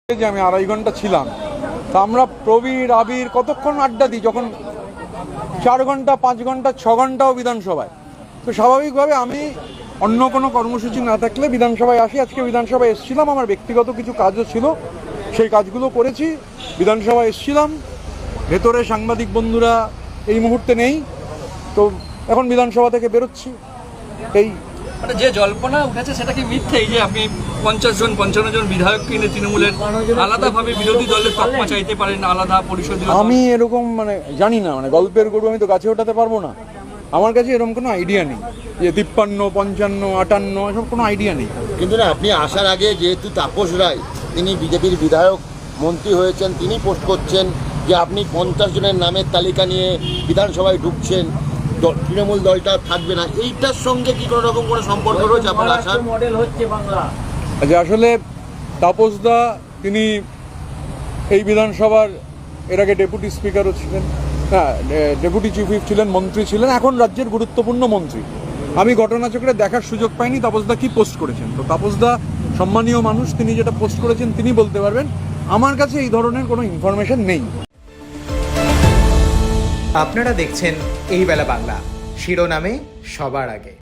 যে আমি 2.5 ঘন্টা ছিলাম, তা আমরা প্রবীর আবির কতক্ষণ আড্ডা দিই, যখন 4 ঘন্টা 5 ঘন্টা 6 ঘন্টাও বিধানসভায়। তো স্বাভাবিকভাবে আমি অন্য কোনো কর্মসূচি না থাকলে বিধানসভায় আসি। আজকে বিধানসভায় এসেছিলাম, আমার ব্যক্তিগত কিছু কাজও ছিল, সেই কাজগুলো করেছি। বিধানসভায় এসেছিলাম, ভেতরে সাংবাদিক বন্ধুরা এই মুহূর্তে নেই, তো এখন বিধানসভা থেকে বেরোচ্ছি। এই মানে যে জল্পনা উঠেছে সেটা কি মিথ্যে? এই যে আপনি 50 জন বিধায়ক কিনে তৃণমূলের আলাদাভাবে বিরোধী দলের তকমা চাইতে পারেন, আলাদা পরিষদীয় দল? আমি এরকম জানি না, গল্পের গরু আমি তো গাছে ওঠাতে পারবো না। আমার কাছে এরকম কোনো আইডিয়া নেই যে 53, 55, 58 এসব কোনো আইডিয়া নেই। কিন্তু না, আপনি আসার আগে যেহেতু তাপস রায় তিনি বিজেপির বিধায়ক মন্ত্রী হয়েছেন, তিনি পোস্ট করছেন যে আপনি 50 জনের নামের তালিকা নিয়ে বিধানসভায় ঢুকছেন, তৃণমূল দলটা থাকবে না। এইটার সঙ্গে কি কোনো রকম কোনো সম্পর্ক রয়েছে আপনার আসার? মডেল হচ্ছে বাংলা। আচ্ছা, আসলে তাপসদা তিনি এই বিধানসভার এর আগে ডেপুটি স্পিকারও ছিলেন, হ্যাঁ ডেপুটি চিফ হুইপ ছিলেন, মন্ত্রী ছিলেন, এখন রাজ্যের গুরুত্বপূর্ণ মন্ত্রী। আমি ঘটনাচক্রে দেখার সুযোগ পাইনি তাপসদা কি পোস্ট করেছেন। তো তাপসদা সম্মানীয় মানুষ, তিনি যেটা পোস্ট করেছেন তিনি বলতে পারবেন। আমার কাছে এই ধরনের কোনো ইনফরমেশন নেই। আপনারা দেখছেন এই বেলা বাংলা, শিরোনামে সবার আগে।